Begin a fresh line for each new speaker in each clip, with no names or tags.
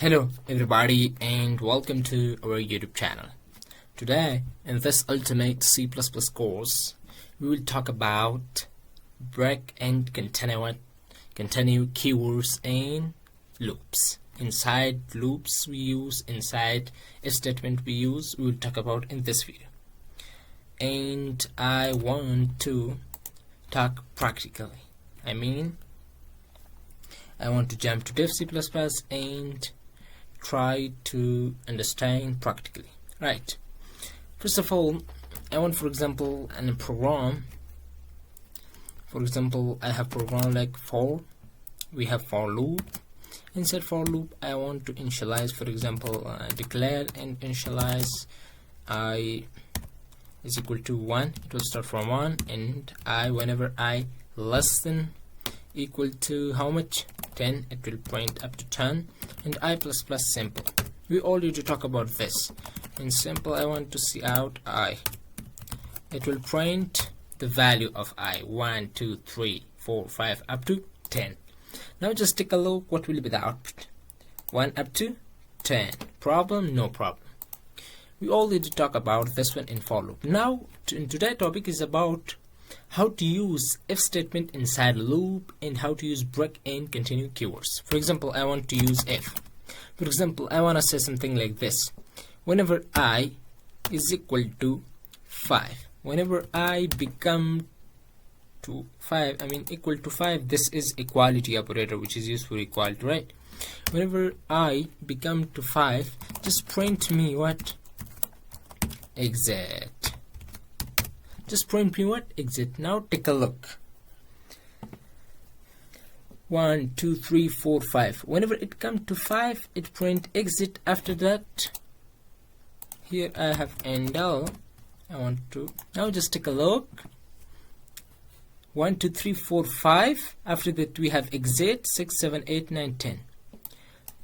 Hello everybody and welcome to our YouTube channel. Today in this ultimate C++ course we will talk about break and continue keywords and loops. Inside loops we use, inside a statement we use, we will talk about in this video. And I want to talk practically. I want to jump to dev C++ and try to understand practically. Right. First of all, I want, for example, in a program. For example, I have program like for. We have for loop. Inside for loop, I want to initialize. For example, declare and initialize I is equal to 1. It will start from 1, and I, whenever I less than equal to how much? 10, it will print up to 10. And I plus plus simple, we already talk about this. In simple, I want to see out I, it will print the value of I, 1 2 3 4 5 up to 10. Now just take a look what will be the output. 1 up to 10. Problem? No problem. We already talk about this one in for loop. Now today's topic is about how to use if statement inside a loop and how to use break and continue keywords. For example, I want to use if. For example, I want to say something like this. Whenever I is equal to 5, whenever I become to 5, equal to 5, this is equality operator which is used for equality, right? Whenever I become to 5, just print me what? Exit. Just print me what? Exit. Now take a look. 1 2 3 4 5. Whenever it comes to 5, it print exit. After that, here I have endl. I want to now just take a look. 1 2 3 4 5. After that we have exit. 6 7 8 9 10.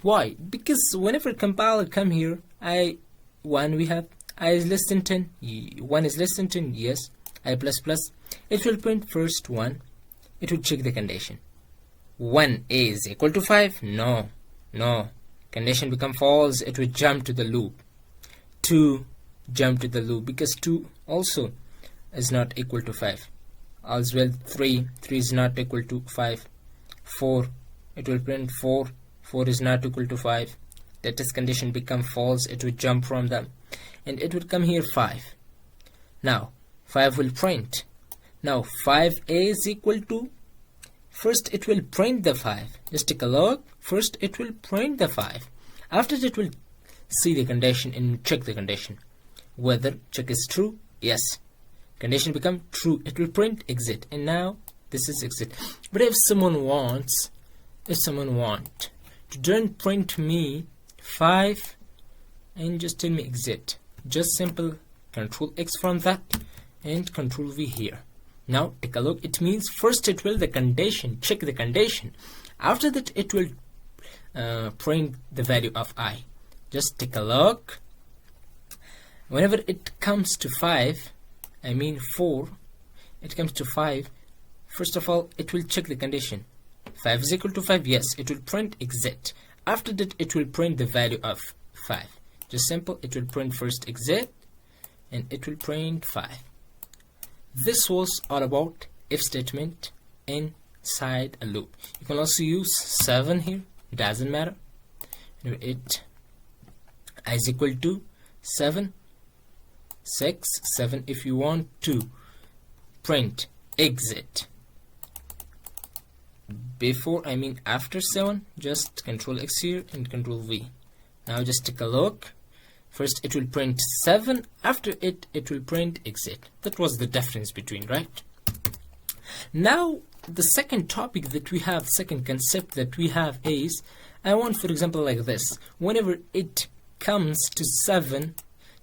Why? Because whenever compiler come here, we have I is less than 10. 1 is less than 10. Yes. I plus plus. It will print first 1. It will check the condition. 1 is equal to 5. No. Condition become false. It will jump to the loop. 2 jump to the loop because 2 also is not equal to 5. As well 3 is not equal to 5. 4, it will print 4. 4 is not equal to 5. That is condition become false. It will jump from them, and it will come here 5. Now 5 will print. Now 5 is equal to, first it will print the 5. Just take a look. First it will print the 5. After that it will see the condition and check the condition. Whether check is true, yes. Condition become true, it will print exit. And now this is exit. But if someone want to don't print me 5 and just tell me exit, just simple Control X from that and Control V here. Now take a look. It means first it will the condition, check the condition. After that it will print the value of I. Just take a look. Whenever it comes to 5, 4, it comes to 5. First of all, it will check the condition. 5 is equal to 5. Yes, it will print exit. After that it will print the value of 5. Just simple. It will print first exit and it will print 5. This was all about if statement inside a loop. You can also use 7 here, doesn't matter. It is equal to 7, 6, 7. If you want to print exit before, after 7, just Control X here and Control V. Now just take a look. First it will print 7, after it will print exit. That was the difference between, right? Now the second topic that we have, second concept that we have is, I want, for example, like this. Whenever it comes to 7,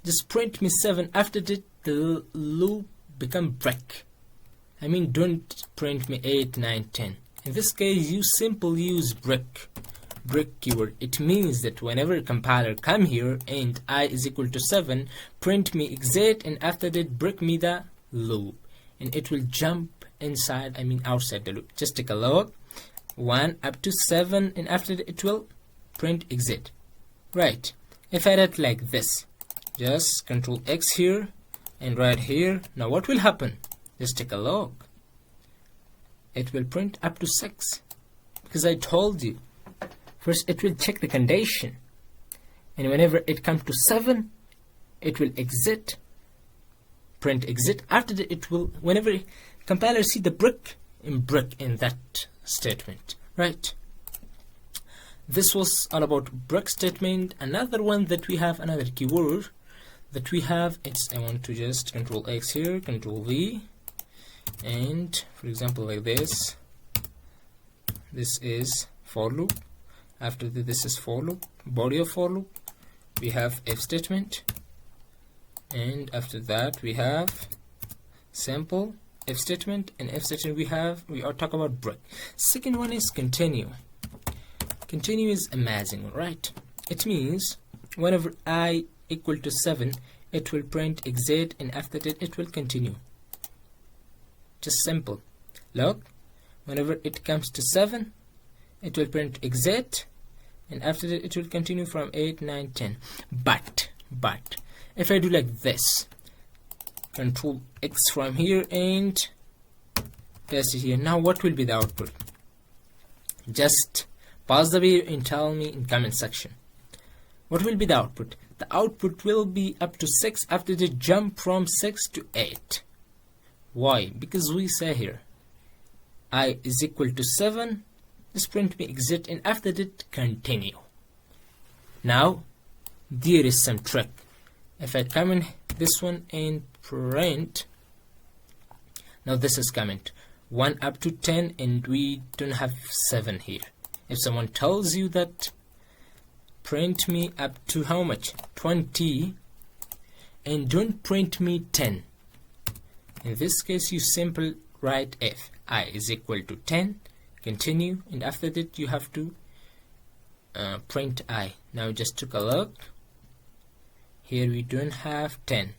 just print me 7. After that the loop become break. Don't print me 8 9 10. In this case you simply use break keyword. It means that whenever compiler come here and I is equal to 7, print me exit, and after that break me the loop, and it will jump inside, outside the loop. Just take a look. 1 up to 7, and after that it will print exit. Right, if I write like this, just Control X here and right here, now what will happen? Just take a look. It will print up to 6 because I told you. First it will check the condition, and whenever it comes to 7, it will exit, print exit. After that, it will, whenever compiler see the brick in that statement, right? This was all about brick statement. Another one that we have, another keyword that we have, it's, I want to just Control X here, Control V, and for example like this. This is for loop. After this is for loop, body of for loop. We have if statement, and after that we have simple if statement, and if statement we are talking about break. Second one is continue. Continue is amazing, right? It means whenever I equal to 7, it will print exit, and after that it will continue. Just simple. Look, whenever it comes to 7, it will print exit, and after that it will continue from 8, 9, 10. But if I do like this, Control X from here and paste it here, now what will be the output? Just pause the video and tell me in comment section. What will be the output? The output will be up to 6 after the jump from 6 to 8. Why? Because we say here I is equal to 7, just print me exit, and after that continue. Now there is some trick. If I come in this one and print, now this is comment 1 up to 10, and we don't have 7 here. If someone tells you that print me up to how much? 20, and don't print me 10. In this case you simply write if I is equal to 10, continue, and after that you have to print I. Now just take a look. Here we don't have 10,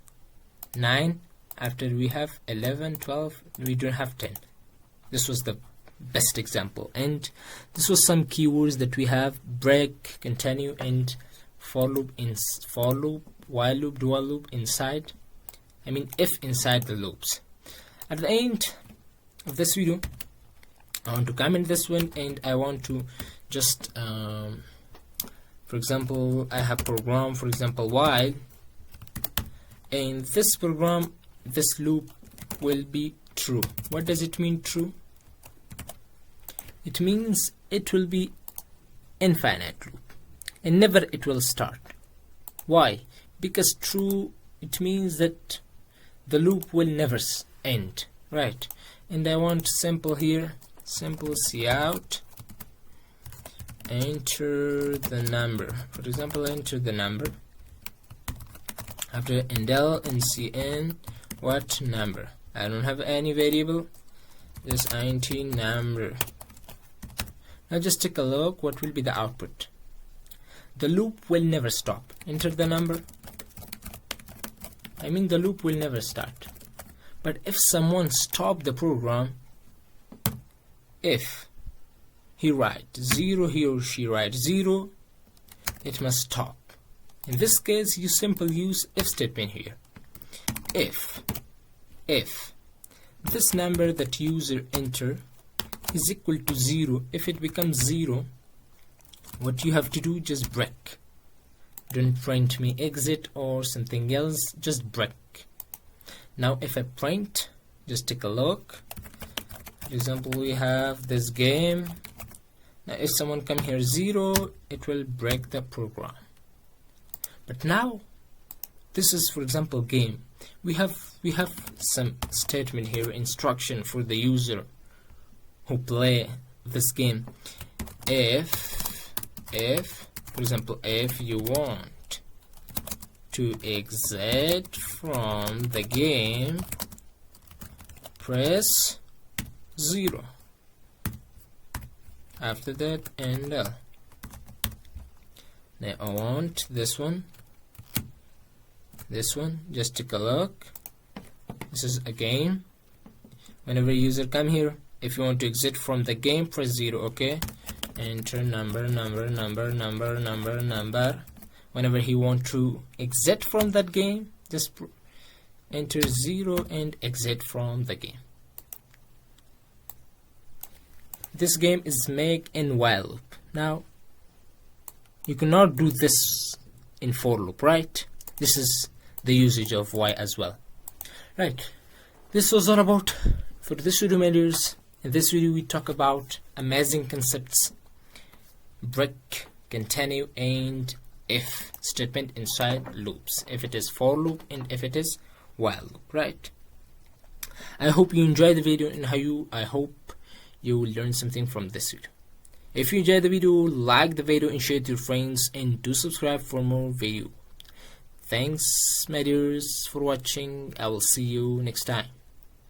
9, after we have 11, 12, we don't have 10. This was the best example, and this was some keywords that we have: break, continue, and for loop, while loop, dual loop inside, I mean if inside the loops. At the end of this video, I want to comment this one, and I want to just for example, I have program, for example, while, and this program, this loop will be true. What does it mean, true? It means it will be infinite loop, and never it will start. Why? Because true, it means that the loop will never end, right? And I want simple here, simple cout, enter the number. For example, enter the number. After indel and cn, what number? I don't have any variable, just int number. Now just take a look, what will be the output? The loop will never stop. Enter the number. I mean the loop will never start. But if someone stop the program, if he write 0, he or she write 0, it must stop. In this case you simply use if statement here. If this number that user enter is equal to 0, if it becomes 0, what you have to do, just break. Don't print me exit or something else, just break. Now if I print, just take a look. For example, we have this game. Now if someone come here 0, it will break the program. But now this is, for example, game. We have some statement here, instruction for the user who play this game. If for example, if you want to exit from the game, press 0. After that, enter. Now I want this one, just take a look. This is a game. Whenever user come here, if you want to exit from the game, press 0. Okay, enter number. whenever he want to exit from that game, just enter 0 and exit from the game. This game is make in while loop. Now you cannot do this in for loop, right? This is the usage of while as well, right? This was all about for this video, my dears. In this video we talk about amazing concepts: break, continue, and if statement inside loops, if it is for loop and if it is while loop, right? I hope you enjoyed the video, and I hope you will learn something from this video. If you enjoyed the video, like the video and share it to your friends, and do subscribe for more video. Thanks, my dears, for watching. I will see you next time.